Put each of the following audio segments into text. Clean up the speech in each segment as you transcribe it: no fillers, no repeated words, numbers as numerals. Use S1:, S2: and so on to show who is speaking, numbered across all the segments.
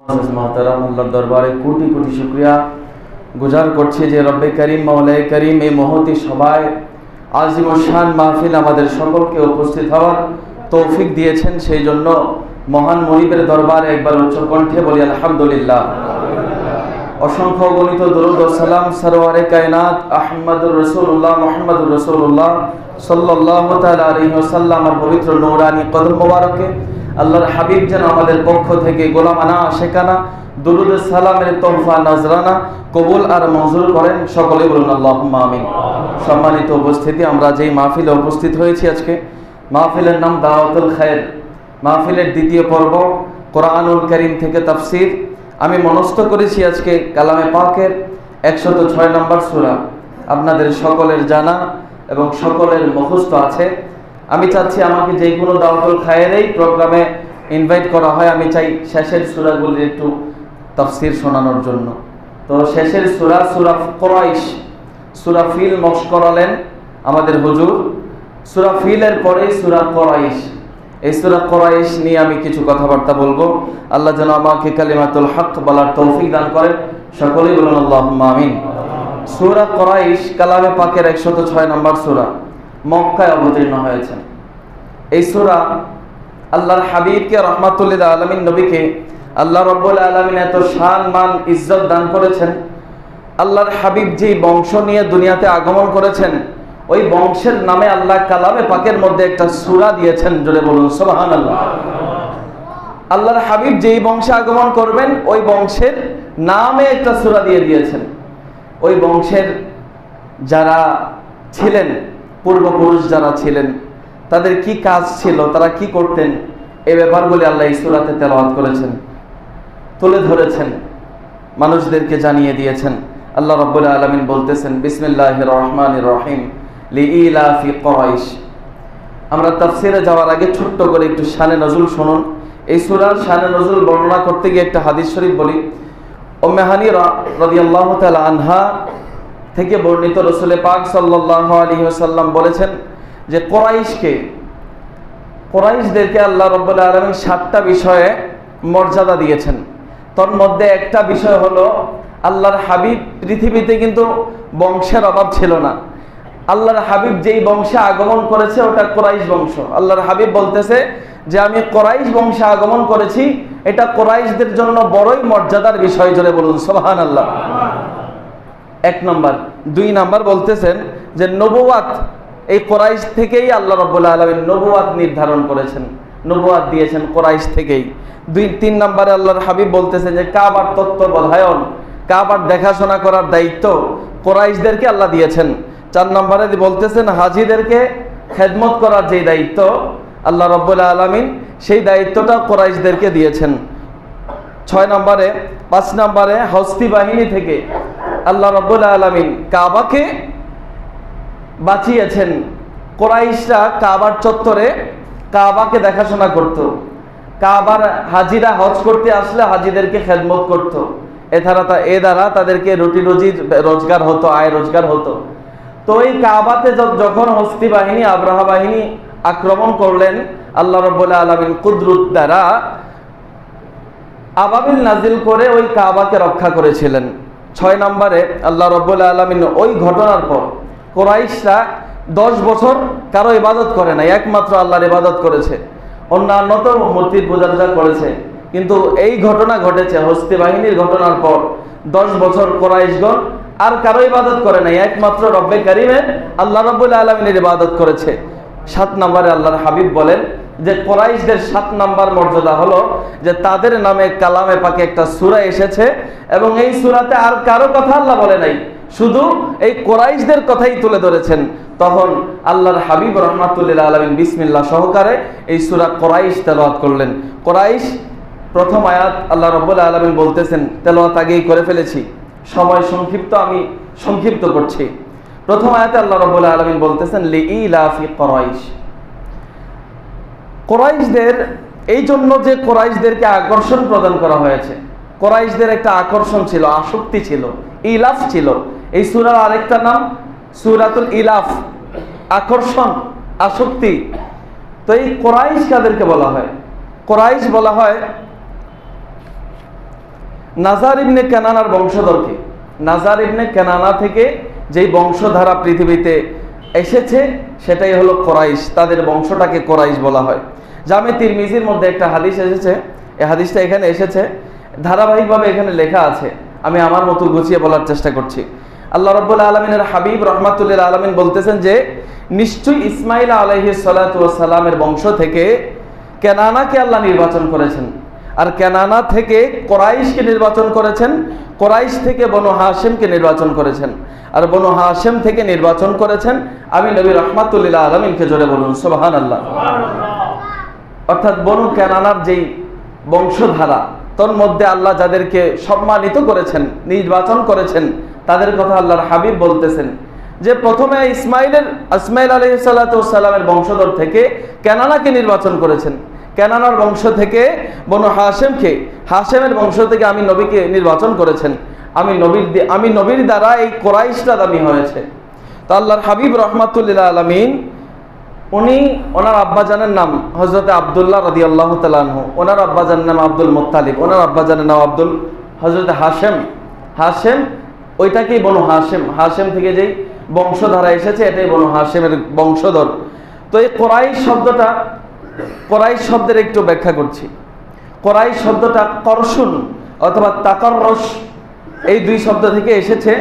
S1: মহতারাম, আল্লাহর দরবারে কোটি কোটি শুকরিয়া গুজার করছি যে রব্বে করিম মাওলায়ে করিম এই মহতি সভায় আজিম শান মাহফিল আমাদের সকলকে উপস্থিত হওয়ার তৌফিক দিয়েছেন। সেই জন্য মহান মনিবের দরবারে একবার উচ্চ কণ্ঠে বলি আলহামদুলিল্লাহ। অসংখ্য গণিত দরুদ ও সালাম সরওয়ারে কায়নাত আহমদুর রাসূলুল্লাহ মুহাম্মদুর রাসূলুল্লাহ সাল্লাল্লাহু তাআলা আলাইহি ওয়াসাল্লামের পবিত্র নূরানি কদম মোবারকে আল্লাহর হাবিব যেন আমাদের পক্ষ থেকে গোলামানা শেখানা দুরুদ সালামের তোহফা নজরানা কবুল আর মঞ্জুর করেন। সকলে বলুন আল্লাহুম্মা আমিন। সম্মানিত উপস্থিতি, আমরা যেই মাহফিলে উপস্থিত হয়েছি আজকে, মাহফিলের নাম দাওয়াতুল খায়ের। মাহফিলের দ্বিতীয় পর্ব কোরআনুল কারীম থেকে তাফসীর। আমি মনস্থ করেছি আজকে কালামে পাকের 106 নম্বর সূরা আপনাদের সকলের জানা এবং সকলের মুখস্থ আছে। আমি চাচ্ছি আমাকে যে কোনো দাওয়াতুল খায়েরেই প্রোগ্রামে ইনভাইট করা হয়, আমি চাই শেষের সূরাগুলির একটু তাফসীর শোনানোর জন্য। তো শেষের সূরা কুরাইশ, সূরা ফিল মশ করালেন আমাদের হুজুর। সূরা ফিলের পরে সূরা কুরাইশ, এই সূরা কুরাইশ নিয়ে আমি কিছু কথাবার্তা বলবো। আল্লাহ যেন আমাকে কালিমাতুল হক বলার তৌফিক দান করেন। সকলেই বলুন আল্লাহুম্মা আমিন। সূরা কুরাইশ কালামে পাকের 106 নম্বর সূরা, মক্কায় অবতীর্ণ হয়েছে। এই সূরা আল্লাহর হাবিবকে রহমাতুল লিল আলামিন নবীকে আল্লাহ রাব্বুল আলামিন এত শান মান ইজ্জত দান করেছেন। আল্লাহর হাবিব যে বংশ নিয়ে দুনিয়াতে আগমন করেছেন, ওই বংশের নামে আল্লাহ কালামে পাকের মধ্যে একটা সূরা দিয়েছেন। জোরে বলুন সুবহানাল্লাহ। আল্লাহর হাবিব যেই বংশে আগমন করবেন, ওই বংশের নামে একটা সূরা দিয়ে দিয়েছেন। ওই বংশের যারা ছিলেন, পূর্বপুরুষ যারা ছিলেন, তাদের কি কাজ ছিল, তারা কি করতেন, এই ব্যাপারগুলি আল্লাহ এই সূরাতে তেলাওয়াত করেছেন, তুলে ধরেছেন, মানুষদেরকে জানিয়ে দিয়েছেন। আল্লাহ রাব্বুল আলামিন বলতেছেন, বিসমিল্লাহির রহমানির রহিম, লিইলাফি কুরাইশ। আমরা তাফসীরে যাওয়ার আগে ছোট্ট করে একটু শানে নজুল শুনুন। এই সূরার শানে নজুল বর্ণনা করতে গিয়ে একটা হাদিস শরীফ বলি। উম্মে হানি রাদিয়াল্লাহু তাআলা আনহা থেকে বর্ণিত, রাসূল পাক সাল্লাল্লাহু আলাইহি ওয়াসাল্লাম বলেছেন যে কুরাইশদেরকে আল্লাহ রাব্বুল আলামিন 7টা বিষয়ে মর্যাদা দিয়েছেন। তার মধ্যে একটা বিষয় হলো, আল্লাহর হাবিব পৃথিবীতে কিন্তু বংশের অভাব ছিল না। আল্লাহর হাবিব যেই বংশে আগমন করেছে ওটা কুরাইশ বংশ। আল্লাহর হাবিব বলতেছে যে আমি কুরাইশ বংশে আগমন করেছি, এটা কুরাইশদের জন্য বড়ই মর্যাদার বিষয়। জোরে বলুন সুবহানাল্লাহ। 1 নম্বর। 2 নম্বর বলতেছেন যে নবুয়াত, এই কুরাইশ থেকেই আল্লাহ রাব্বুল আলামিন নবুয়াত নির্ধারণ করেছেন, নবুয়াত দিয়েছেন কুরাইশ থেকেই। 3 নম্বরে আল্লাহর হাবিব বলতেছেন যে কাবার তত্ত্বাবধায়ন, কাবার দেখাশোনা করার দায়িত্ব কুরাইশদেরকে আল্লাহ দিয়েছেন। 4 নম্বরে বলতেছেন হাজীদেরকে খেদমত করার যে দায়িত্ব আল্লাহ রাব্বুল আলামিন, সেই দায়িত্বটা কুরাইশদেরকে দিয়েছেন। 5 নম্বরে হস্তি বাহিনী থেকে আল্লাহ রাব্বুল আলামিন কাবাকে বাঁচিয়েছেন। কুরাইশরা কাবার চত্বরে কাবাকে দেখাশোনা করত, কাবার হাজিরা হজ করতে আসলে হাজিদেরকে খেদমত করত। এ দ্বারা তাদেরকে রুটি রুজির রোজগার হতো, আয় রোজগার হতো। তো এই কাবাতে যখন হস্তি বাহিনী, আব্রাহা বাহিনী আক্রমণ করলেন, আল্লাহ রাব্বুল আলামিন কুদরত দ্বারা আবাবিল নাজিল করে ওই কাবাকে রক্ষা করেছিলেন। 6 নম্বরে আল্লাহ রাব্বুল আলামিন ওই ঘটনার পর কুরাইশরা 10 বছর কারো ইবাদত করে না, একমাত্র আল্লাহর ইবাদত করেছে। অন্যান্য তো মূর্তির পূজা করেছে, কিন্তু এই ঘটনা ঘটেছে হস্তি বাহিনীর ঘটনার পর 10 বছর কুরাইশগণ আর কারো ইবাদত করে নাই, একমাত্র রব্বে কারীমের আল্লাহ রাব্বুল আলামিনের ইবাদত করেছে। 7 নম্বরে আল্লাহর হাবিব বলেন যে কুরাইশদের 7 নম্বর মর্যাদা হলো যে তাদের নামে কালামে পাকে একটা সূরা এসেছে, এবং এই সূরাতে আর কারো কথা আল্লাহ বলে নাই, শুধু এই কুরাইশদের কথাই তুলে ধরেছেন। তখন আল্লাহর হাবিব রহমাতুল লিল আলামিন বিসমিল্লাহ সহকারে এই সূরা কুরাইশ তেলাওয়াত করলেন। কুরাইশ প্রথম আয়াত আল্লাহ রাব্বুল আলামিন বলতেছেন, তেলাওয়াত আগেই করে ফেলেছি, সময় সংক্ষিপ্ত, আমি সংক্ষিপ্ত করছি। প্রথম আয়াতে আল্লাহ রাব্বুল আলামিন বলতেছেন লিইলাফি কুরাইশ। কুরাইশদের এই জন্য যে কুরাইশদেরকে আকর্ষণ প্রদান করা হয়েছে, কুরাইশদের একটা আকর্ষণ ছিল, আসক্তি ছিল, ইলাফ ছিল। এই সূরার আরেকটা নাম সূরাতুল ইলাফ, আকর্ষণ, আসক্তি। তো এই কুরাইশ কাদেরকে বলা হয়? কুরাইশ বলা হয় নাজার ইবনে কেনানার বংশধরকে। নাজার ইবনে কেনানা থেকে যেই বংশধারা পৃথিবীতে এসেছে সেটাই হলো কোরাইশ, তাদের বংশটাকে কোরাইশ বলা হয়। জামে তিরমিজির মধ্যে একটা হাদিস এসেছে, এই হাদিসটা এখানে এসেছে ধারাবাহিকভাবে, এখানে লেখা আছে, আমি আমার মতো গুছিয়ে বলার চেষ্টা করছি। আল্লাহ রাব্বুল আলামিনের হাবিব রাহমাতুল্লিল আলামিন বলতেছেন যে নিশ্চয়ই ইসমাইল আলাইহিস সালাতু ওয়াস সালামের বংশ থেকে কেনানাকে আল্লাহ নির্বাচন করেছেন, আর কেনানা থেকে কোরাইশকে নির্বাচন করেছেন, কোরাইশ থেকে বনু হাশিমকে নির্বাচন করেছেন, আর বনু হাশিম থেকে নির্বাচন করেছেন আমি নবী রাহমাতুল্লিল আলামিনকে। জোরে বলুন সুবহানাল্লাহ। অর্থাৎ বনু কেনানার যেই বংশধারা, তোর মধ্যে আল্লাহ যাদেরকে সম্মানিত করেছেন, নির্বাচন করেছেন, তাদের কথা আল্লাহর হাবিব বলতেছেন যে প্রথমে ইসমাইল আলাইহিস সালাতু ওয়াস সালামের বংশধর থেকে কেনানাকে নির্বাচন করেছেন, কেনানার বংশ থেকে বনু হাশিমকে, হাশিমের বংশ থেকে আমি নবীকে নির্বাচন করেছেন, আমি নবীর দ্বারা এই কোরাইশটা দামি হয়েছে। তো আল্লাহর হাবিব রাহমাতুল্লিল আলামিন উনি, ওনার আব্বাজানের নাম হযরত আব্দুল্লাহ রাদিয়াল্লাহু তাআলা আনহু, ওনার আব্বাজানের নাম আব্দুল মুত্তালিব, ওনার আব্বাজানের নাম হযরত হাশিম। হাশিম ওইটাকেই বনু হাশিম, হাশিম থেকে যেই বংশধারা এসেছে এটাই বনু হাশিমের বংশধর। তো এই কোরাইশ শব্দটা, কোরাইশ শব্দের একটু ব্যাখ্যা করছি। কোরাইশ শব্দটা করশুন অথবা তাকাররস, এই দুই শব্দ থেকে এসেছে।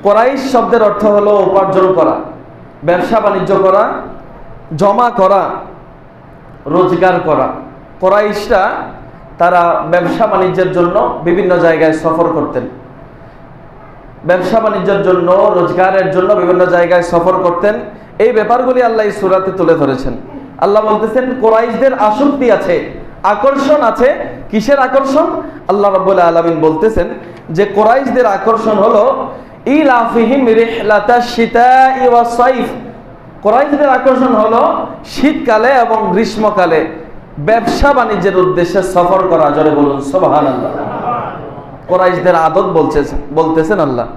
S1: কোরাইশ শব্দের অর্থ হলো উপার্জন করা, ব্যবসা বাণিজ্য করা, জমা করা, রোজগার করা। কোরাইশরা তারা ব্যবসা বাণিজ্যের জন্য বিভিন্ন জায়গায় সফর করতেন, ব্যবসা বাণিজ্যের জন্য, রোজগারের জন্য বিভিন্ন জায়গায় সফর করতেন। এই ব্যাপারগুলি আল্লাহ এই সূরাতে তুলে ধরেছেন। আল্লাহ বলতেছেন কোরাইশদের আসক্তি আছে, আকর্ষণ আছে। কিসের আকর্ষণ? আল্লাহ রাব্বুল আলামিন বলতেছেন যে কোরাইশদের আকর্ষণ হলো ইলাফিহিম রিহলাতাশ শিতাই ওয়াস সাইফ। কোরাইশদের আকর্ষণ হলো শীতকালে এবং গ্রীষ্মকালে ব্যবসা বাণিজ্যের উদ্দেশ্যে সফর করা। জোরে বলুন সুবহানাল্লাহ। কোরাইশদের আদত বলতেছেন আল্লাহ,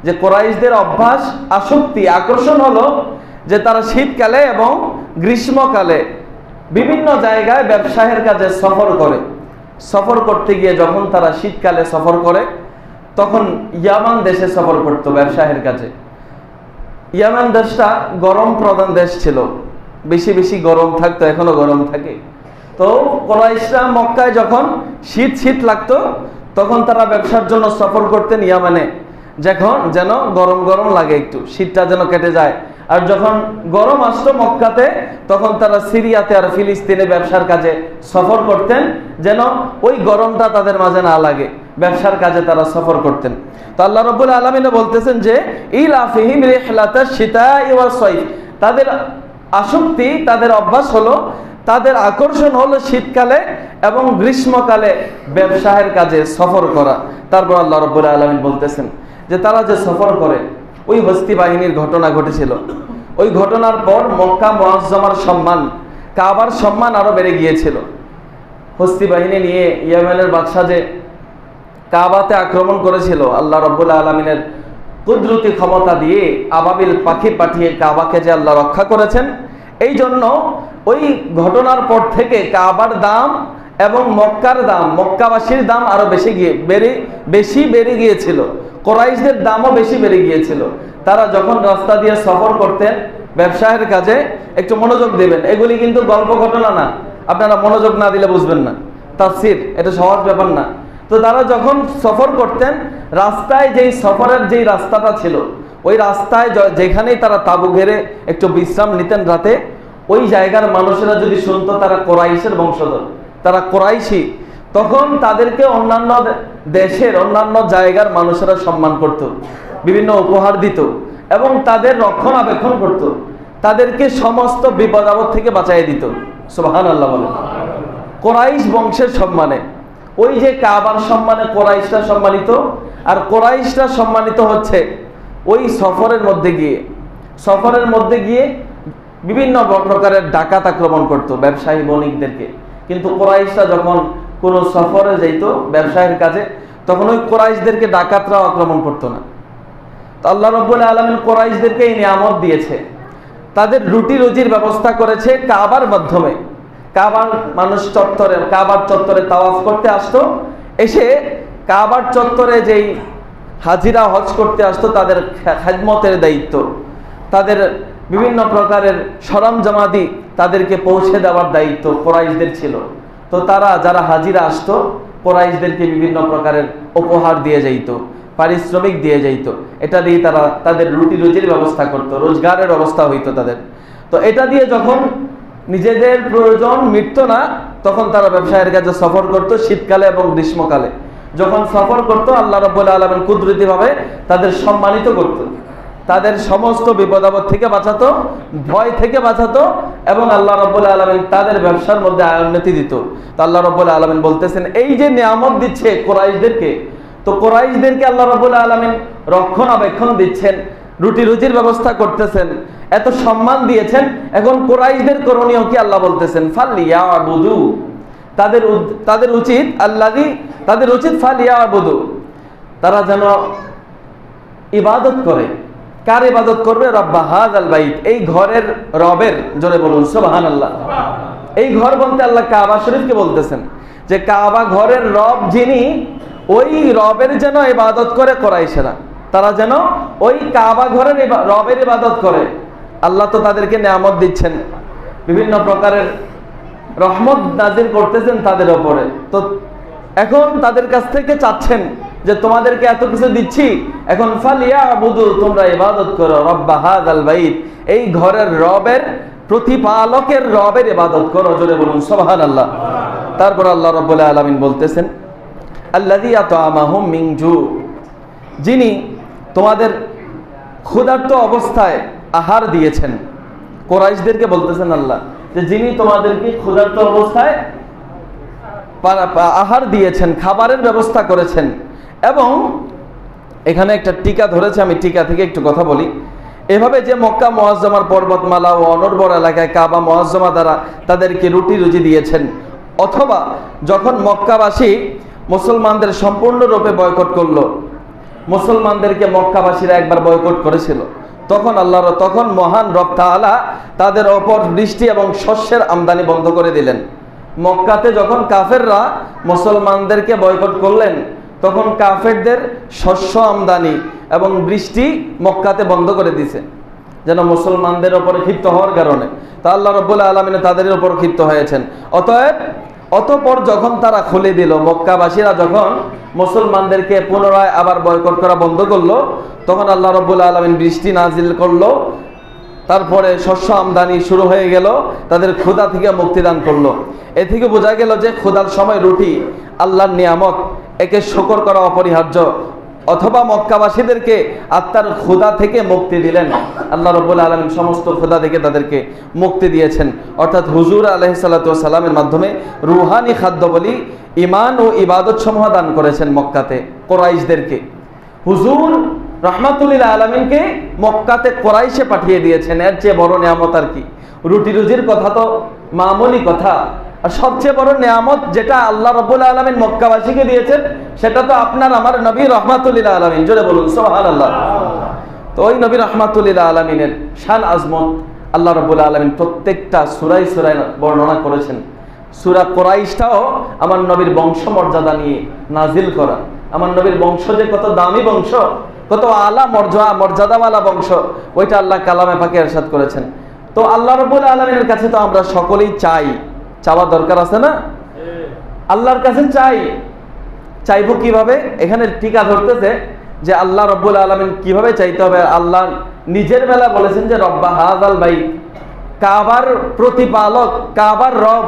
S1: যে কোরাইশদের অভ্যাস, আসক্তি, আকর্ষণ হলো যে তারা শীতকালে এবং গ্রীষ্মকালে বিভিন্ন জায়গায় ব্যবসায়ের কাজে সফর করে। সফর করতে গিয়ে যখন তারা শীতকালে সফর করে তখন ইয়ামান দেশে সফর করত ব্যবসায়ের কাজে। ইয়ামান দেশটা গরম প্রধান দেশ ছিল, বেশি বেশি গরম থাকতো, এখনো গরম থাকে। তো কোরাইশরা মক্কায় যখন শীত লাগতো তখন তারা ব্যবসার জন্য সফর করতেন ইয়ামানে, যেন গরম গরম লাগে, একটু শীতটা যেন কেটে যায়। আর যখন গরম আসতো মক্কাতে তখন তারা সিরিয়াতে আর ফিলিস্তিনে ব্যবসার কাজে সফর করতেন, যেন ওই গরমটা তাদের মাঝে না লাগে, ব্যবসার কাজে তারা সফর করতেন। তো আল্লাহ রাব্বুল আলামিন বলতেছেন যে ইলাফিহিম রিহলাতাশ শিতাই ওয়াস সাইফ, তাদের আসক্তি, তাদের অভ্যাস হলো, তাদের আকর্ষণ হলো শীতকালে এবং গ্রীষ্মকালে ব্যবসায়ের কাজে সফর করা। তারপর আল্লাহ রাব্বুল আলামিন বলতেছেন যে তারা যে সফর করে, ওই হস্তি বাহিনীর ঘটনা ঘটেছিল। ওই ঘটনার পর মক্কা মুআজ্জামার সম্মান, কাবার সম্মান আরো বেড়ে গিয়েছিল। হস্তি বাহিনী নিয়ে ইয়েমেনের বাদশা যে কাবাতে আক্রমণ করেছিল, আল্লাহ রাব্বুল আলামিনের কুদরতি ক্ষমতা দিয়ে আবাবিল পাখি পাঠিয়ে কাবাকে যে আল্লাহ রক্ষা করেছেন, এই জন্য ওই ঘটনার পর থেকে কাবার দাম এবং মক্কার দাম, মক্কাবাসীর দাম আরো বেশি বেড়ে গিয়েছিল। কোরাইশদের দামও বেশি বেড়ে গিয়েছিল। তারা যখন রাস্তা দিয়ে সফর করতেন ব্যবসায়ের কাজে, একটু মনোযোগ দেবেন, এগুলি কিন্তু গল্প ঘটনা না, আপনারা মনোযোগ না দিলে বুঝবেন না। তাফসীর এটা সহজ ব্যাপার না। তো তারা যখন সফর করতেন, রাস্তায় সফরের যেই রাস্তাটা ছিল, ওই রাস্তায় যেখানেই তারা তাঁবু ঘেরে একটু বিশ্রাম নিতেন রাতে, ওই জায়গার মানুষেরা যদি শুনতো তারা কোরাইশের বংশধর, তারা কোরাইশি, তখন তাদেরকে অন্যান্য দেশের, অন্যান্য জায়গার মানুষেরা সম্মান করত, বিভিন্ন উপহার দিত এবং তাদের রক্ষণাবেক্ষণ করত, তাদেরকে সমস্ত বিপদ আপদ থেকে বাঁচাই দিত। সুবহানাল্লাহ বলেন। কোরাইশ বংশের সম্মানে, ওই যে কাবার সম্মানে কোরাইশরা সম্মানিত, আর কোরাইশরা সম্মানিত হচ্ছে ওই সফরের মধ্যে গিয়ে বিভিন্ন প্রকারের ডাকাত আক্রমণ করত ব্যবসায়ী বণিকদেরকে। কিন্তু কোরাইশরা যখন কোনো সফরে যাইতো ব্যবসায়ের কাজে, তখন ওই কোরাইশদেরকে ডাকাতরাও আক্রমণ করতো না। তো আল্লাহ রাব্বুল আলামিন কোরাইশদেরকে এই নিয়ামত দিয়েছে, তাদের রুটি রুজির ব্যবস্থা করেছে কাবার মাধ্যমে। কাবার চত্বরে তাওয়াফ করতে আসতো, এসে কাবার চত্বরে যেই হাজিরা হজ করতে আসতো তাদের খেদমতের দায়িত্ব, তাদের বিভিন্ন প্রকারের সরঞ্জামাদি তাদেরকে পৌঁছে দেওয়ার দায়িত্ব কুরাইশদের ছিল। তো তারা যারা হাজিরা আসতো কুরাইশদেরকে বিভিন্ন প্রকারের উপহার দিয়ে যাইত, পারিশ্রমিক দিয়ে যাইত, এটা দিয়ে তারা তাদের রুটি রুজির ব্যবস্থা করতো, রোজগারের ব্যবস্থা হইতো তাদের। তো এটা দিয়ে যখন নিজেদের প্রয়োজন মিটত না তখন তারা ব্যবসায়ের কাজে সফর করতো শীতকালে এবং গ্রীষ্মকালে। যখন সফর করতো আল্লাহ রাব্বুল আলামিন কুদরতিভাবে তাদের সম্মানিত করত, তাদের সমস্ত বিপদ আপদ থেকে বাঁচাতো, ভয় থেকে বাঁচাতো, এবং আল্লাহ রাব্বুল আলামিন তাদের ব্যবসার মধ্যে উন্নতি দিত। তো আল্লাহ রাব্বুল আলামিন বলতেছেন এই যে নিয়ামত দিচ্ছে কুরাইশদেরকে, তো কুরাইশদেরকে আল্লাহ রাব্বুল আলামিন রক্ষণাবেক্ষণ দিচ্ছেন, রুটি রুজির ব্যবস্থা করতেছেন, এত সম্মান দিয়েছেন। এখন কুরাইশদের করণীয় কি আল্লাহ বলতেছেন, ফালিয়াবুদু, তাদের উচিত তাদের উচিত ফালিয়াবুদু, তারা যেন ইবাদত করে। কার ইবাদত করবে? রব্বা হাযাল বাইত, এই ঘরের রবের। জোরে বলুন সুবহানাল্লাহ। এই ঘর বলতে আল্লাহ কাবা শরীফকে বলতেছেন যে কাবা ঘরের রব যিনি, ওই রবের যেন ইবাদত করে কুরাইশরা, তারা যেন ওই কাবা ঘরের রবের ইবাদত করে। আল্লাহ তো তাদেরকে নিয়ামত দিচ্ছেন, বিভিন্ন প্রকারের রহমত নাজিল করতেছেন তাদের উপরে। তো এখন তাদের কাছ থেকে চাচ্ছেন যে তোমাদেরকে এত কিছু দিচ্ছি, এখন ফালিয়াবুদু, তোমরা ইবাদত করো রব্বা হাযাল বাইত, এই ঘরের রবের, প্রতিপালকের রবের ইবাদত করো। জোরে বলুন সুবহানাল্লাহ। তারপর আল্লাহ রাব্বুল আলামিন বলতেছেন আল্লাযী আত'আমাহুম মিন জু, যিনি তোমাদের ক্ষুধার্ত অবস্থায় আহার দিয়েছেন। কুরাইশদেরকে বলতেছেন আল্লাহ যে যিনি তোমাদেরকে ক্ষুধার্ত অবস্থায় আহার দিয়েছেন, খাবারের ব্যবস্থা করেছেন। এবং এখানে একটা টিকা ধরেছে, আমি টিকা থেকে একটু কথা বলি। এভাবে যে মক্কা মুআজ্জামার পর্বতমালা ও অনর্বর এলাকায় কাবা মুআজ্জামা দ্বারা তাদেরকে রুটি রুজি দিয়েছেন, অথবা যখন মক্কাবাসী মুসলমানদের সম্পূর্ণরূপে বয়কট করলো, মুসলমানদেরকে মক্কাবাসীরা একবার বয়কট করেছিল, তখন মহান রব তাআলা তাদের ওপর বৃষ্টি এবং শস্যের আমদানি বন্ধ করে দিলেন। মক্কাতে যখন কাফেররা মুসলমানদেরকে বয়কট করলেন তখন কাফেরদের শস্য আমদানি এবং বৃষ্টি মক্কাতে বন্ধ করে দিয়েছে, যেন মুসলমানদের ওপর ক্ষিপ্ত হওয়ার কারণে। তা আল্লাহ রাব্বুল আলামিন তাদের উপর ক্ষিপ্ত হয়েছেন। অতঃপর যখন তারা খুলে দিল, মক্কাবাসীরা যখন মুসলমানদেরকে পুনরায় আবার বয়কট করা বন্ধ করলো, তখন আল্লাহ রাব্বুল আলামিন বৃষ্টি নাজিল করলো, তারপরে শস্য আমদানি শুরু হয়ে গেল, তাদের ক্ষুধা থেকে মুক্তিদান করলো। এ থেকে বোঝা গেল যে ক্ষুধার সময় রুটি আল্লাহর নিয়ামত, একে শুকর করা অপরিহার্য। অথবা মক্কাবাসীদেরকে আত্মার ক্ষুধা থেকে মুক্তি দিলেন আল্লাহ রাব্বুল আলামিন, সমস্ত ক্ষুধা থেকে তাদেরকে মুক্তি দিয়েছেন। অর্থাৎ হুজুর আলাইহিস সালাতু ওয়াস সালামের মাধ্যমে রুহানি খাদ্য বলি ঈমান ও ইবাদত সমূহ দান করেছেন মক্কাতে কুরাইশদেরকে। হুজুর রাহমাতুল্লিল আলামিনকে মক্কাতে কুরাইশে পাঠিয়ে দিয়েছেন, এর চেয়ে বড় নিয়ামত আর কি? রুটি রুজির কথা তো মামুলি কথা, আর সবচেয়ে বড় নিয়ামত যেটা আল্লাহ রাব্বুল আলামিন মক্কাবাসীকে দিয়েছেন সেটা তো আপনার আমার নবী রাহমাতুল্লিল আলামিন। জোরে বলুন সুবহানাল্লাহ। তো ওই নবী রাহমাতুল্লিল আলামিনের শান আজমত আল্লাহ রাব্বুল আলামিন প্রত্যেকটা সূরায় সূরায় বর্ণনা করেছেন। সূরা কুরাইশটাও আমার নবীর বংশ মর্যাদা নিয়ে নাজিল করা। আমার নবীর বংশ যে কত দামি বংশ, কত আলা মর্যাদাওয়ালা বংশ, ওইটা আল্লাহ কালামে পাকে ইরশাদ করেছেন। তো আল্লাহ রাব্বুল আলামিনের কাছে তো আমরা সকলেই চাওয়া দরকার আছে না? আল্লাহর কাছে চাইবো কিভাবে? এখানে টিকা ধরতেছে যে আল্লাহ রাব্বুল আলামিন কিভাবে চাইতে হবে। আল্লাহ নিজের বেলা বলেছেন যে রব্বা হাযাল বাইত, কাবার প্রতিপালক, কাবার রব।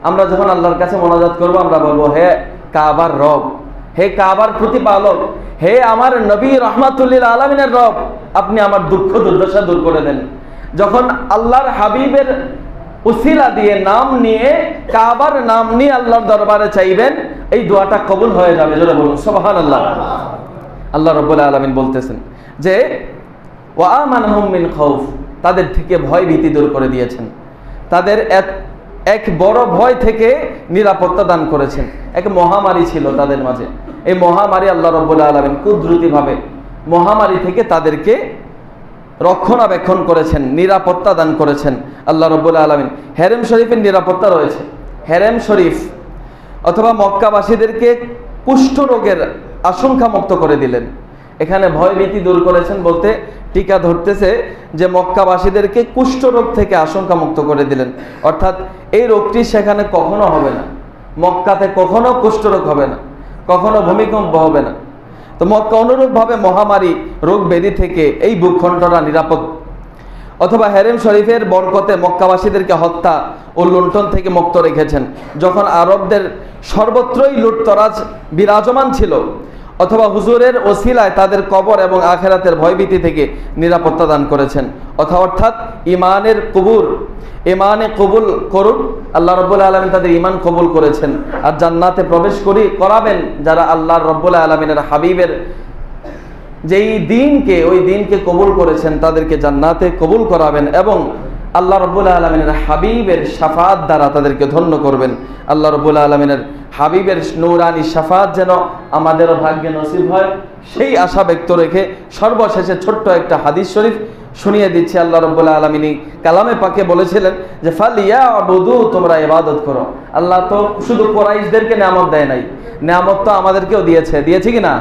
S1: আমরা যখন আল্লাহর কাছে মোনাজাত করব আমরা বলবো হে কাবার রব, হে কাবার প্রতিপালক, হে আমার নবী রাহমাতুল্লিল আলামিনের রব, আপনি আমার দুঃখ দুর্দশা দূর করে দেন। যখন আল্লাহর হাবিবের উসিলা দিয়ে নাম নিয়ে, কাবার নাম নিয়ে আল্লাহর দরবারে চাইবেন, এই দোয়াটা কবুল হয়ে যাবে। জোরে বলুন সুবহানাল্লাহ। আল্লাহ রাব্বুল আলামিন বলতেছেন যে ওয়া আমানহুম মিন খাউফ, তাদের থেকে ভয় ভীতি দূর করে দিয়েছেন, তাদের এক বড় ভয় থেকে নিরাপত্তা দান করেছেন। এক মহামারী ছিল তাদের মাঝে, এই মহামারী আল্লাহ রাব্বুল আলামিন কুদরতিভাবে মহামারী থেকে তাদেরকে রক্ষণাবেক্ষণ করেছেন, নিরাপত্তা দান করেছেন আল্লাহ রাব্বুল আলামিন। হেরেম শরীফের নিরাপত্তা রয়েছে। হেরেম শরীফ অথবা মক্কাবাসীদেরকে কুষ্ঠ রোগের আশঙ্কা মুক্ত করে দিলেন। এখানে ভয়ভীতি দূর করেছেন বলতে টিকা ধরতেছে যে মক্কাবাসীদেরকে কুষ্ঠ রোগ থেকে আশঙ্কা মুক্ত করে দিলেন, অর্থাৎ এই রোগটি সেখানে কখনো হবে না, মক্কাতে কখনো কুষ্ঠ রোগ হবে না, কখনো ভূমিকম্প হবে না। তো মক্কা অনুরূপভাবে মহামারী রোগ ব্যাধি থেকে এই ভূখণ্ডটা নিরাপদ। অথবা হেরেম শরীফের বরকতে মক্কাবাসীদেরকে হত্যা ও লুণ্ঠন থেকে মুক্ত রেখেছেন। যখন আরবদের সর্বত্রই লুটতরাজ বিরাজমান ছিল, অথবা হুজুরের ওসিলায় তাদের কবর এবং আখেরাতের ভয়ভীতি থেকে নিরাপত্তা দান করেছেন। অর্থাৎ ইমানে কবুল করুন, আল্লাহ রব্বুল আলামিন তাদের ইমান কবুল করেছেন আর জান্নাতে প্রবেশ করাবেন যারা আল্লাহ রব্বুল আলামিনের হাবিবের যেই দিনকে ওই দিনকে কবুল করেছেন তাদেরকে জান্নাতে কবুল করাবেন এবং আল্লাহ রব্বুল আলামিনের হাবিবের শাফাত দ্বারা তাদেরকে ধন্য করবেন। আল্লাহ রব্বুল আলামিনের হাবিবের নূরানি শাফাত যেন আমাদের ভাগ্যে নসিব হয়, সেই আশা ব্যক্ত রেখে সর্বশেষে ছোট্ট একটা হাদিস শরীফ শুনিয়ে দিচ্ছি। আল্লাহ রব্বুল আলামিন কালামে পাকে বলেছিলেন যে ফালিয়াবুদু, তোমরা ইবাদত করো। আল্লাহ তো শুধু কুরাইশদেরকে নিয়ামত দেয় নাই, নিয়ামত তো আমাদেরকেও দিয়েছে কি না?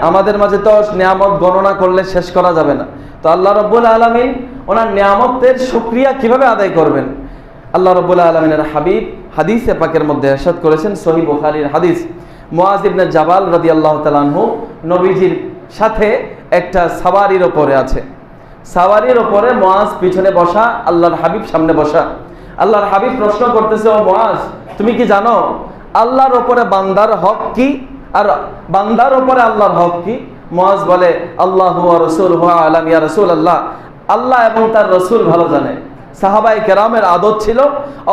S1: আমাদের মাঝে তো নিয়ামত গণনা করলে শেষ করা যাবে না। তো আল্লাহ রব্বুল আলামিন ওনার নিয়ামতের শুকরিয়া কিভাবে আদায় করবেন? আল্লাহ রব্বুল আলামিনের হাবিব হাদিসে পাকের মধ্যে ইরশাদ করেছেন, সহিহ বুখারীর হাদিস, মুআজ ইবনে জাবাল রাদিয়াল্লাহু তাআলা আনহু নবীজির সাথে একটা সাওয়ারির উপরে আছে। সাওয়ারির উপরে মুআজ পিছনে বসা, আল্লাহর হাবিব সামনে বসা। আল্লাহর হাবিব প্রশ্ন করতেছে, ও মুআজ, তুমি কি জানো আল্লাহর উপরে বান্দার হক কি আর বান্দার উপরে আল্লাহর হক কি? মুআজ বলে, আল্লাহু ওয়া রাসূলুহু আ'লাম ইয়া রাসূলুল্লাহ, আল্লাহ এবং তার রাসূল ভালো জানে। সাহাবায়ে কেরামের আদত ছিল,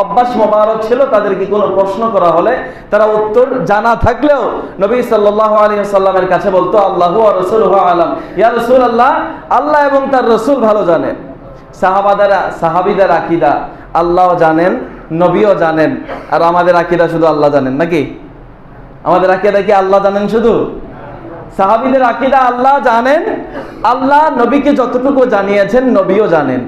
S1: অভ্যাস মোবারক ছিল, তাদেরকে কোনো প্রশ্ন করা হলে তারা উত্তর জানা থাকলেও নবী সাল্লাল্লাহু আলাইহি ওয়াসাল্লামের কাছে বলতো, আল্লাহু ওয়া রাসূলুহু আ'লাম ইয়া রাসূলুল্লাহ, আল্লাহ এবং তার রাসূল ভালো জানেন। সাহাবীদের আকীদা আল্লাহ জানেন, নবীও জানেন, আর আমাদের আকীদা শুধু আল্লাহ জানেন নাকি? আমাদের আকীদা কি আল্লাহ জানেন শুধু? সাহাবীদের আকীদা আল্লাহ জানেন, আল্লাহ নবীকে যতটুকু জানিয়েছেন নবীও জানেন।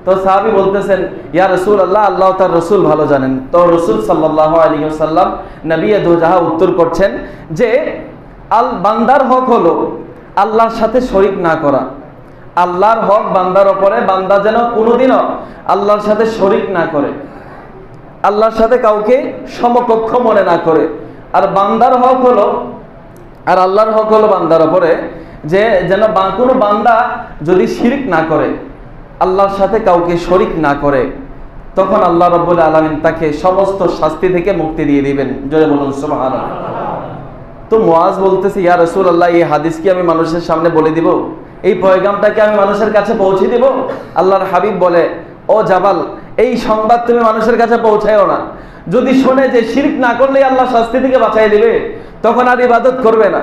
S1: তো সাহাবী বলতেছেন, ইয়া রাসূলুল্লাহ, আল্লাহ তার রাসূল ভালো জানেন। তো রাসূল সাল্লাল্লাহু আলাইহি ওয়াসাল্লাম নবী দুজাহা উত্তর করছেন যে বান্দার হক হলো আল্লাহর সাথে শরীক না করা। আল্লাহর হক বান্দার উপরে, বান্দা যেন কোনোদিনও আল্লাহর সাথে শরীক না করে, আল্লাহর সাথে কাউকে সমকক্ষ মনে না করে। আর বান্দার হক হলো, আর আল্লাহর হক হলো বান্দার উপরে যে যেন কোনো বান্দা যদি শিরক না করে, আল্লাহর সাথে কাউকে শরীক না করে, তখন আল্লাহ রাব্বুল আলামিন তাকে সমস্ত শাস্তি থেকে মুক্তি দিয়ে দিবেন। জয় বলুন সুবহানাল্লাহ। তো মুআজ বলতেছে, ইয়া রাসূলুল্লাহ, এই হাদিস কি আমি মানুষের সামনে বলে দিব? এই পয়গামটাকে আমি মানুষের কাছে পৌঁছে দিব? আল্লাহর হাবিব বলে, ও জাবাল, এই সংবাদ তুমি মানুষের কাছে পৌঁছায়ও না। যদি শুনে যে শিরক না করলে আল্লাহ শাস্তি থেকে বাঁচাই দিবে, তখন আর ইবাদত করবে না,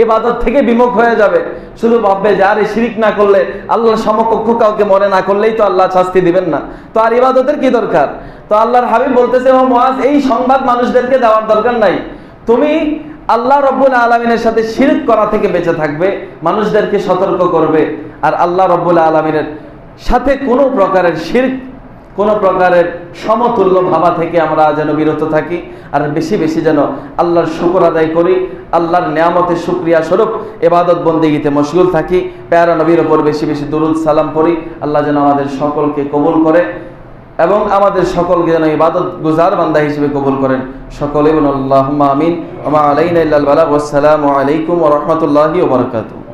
S1: ইবাদত থেকে বিমুখ হয়ে যাবে। শুধু ভাববে যে আর শিরক না করলে, আল্লাহর সমকক্ষ কাউকে মনে না করলেই তো আল্লাহ শাস্তি দিবেন না, তো আর ইবাদতের কি দরকার? তো আল্লাহর হাবিব বলতেছে, ও মুআজ, এই সংবাদ মানুষদেরকে দেওয়ার দরকার নাই। তুমি আল্লাহ রব্বুল আলামিনের সাথে শিরক করা থেকে বেঁচে থাকবে, মানুষদেরকে সতর্ক করবে। আর আল্লাহ রব্বুল আলামিনের সাথে কোনো প্রকারের শিরক, কোনো প্রকারের সমতুল্য ভাবা থেকে আমরা যেন বিরত থাকি, আর বেশি বেশি যেন আল্লাহর শুকর আদায় করি, আল্লাহর নিয়ামতের শুকরিয়া স্বরূপ ইবাদত বন্দেগীতে মশগুল থাকি, প্যারা নবীর ওপর বেশি বেশি দুরুদ সালাম পড়ি। আল্লাহ যেন আমাদের সকলকে কবুল করে এবং আমাদের সকলকে যেন ইবাদত গুজার বান্দা হিসেবে কবুল করেন। সকলে বলুন আল্লাহুম্মা আমিন। ওয়া মা আলাইনা ইল্লাল বালাগ। ওয়াসসালামু আলাইকুম ওয়া রাহমাতুল্লাহি ওয়া বারাকাতুহু।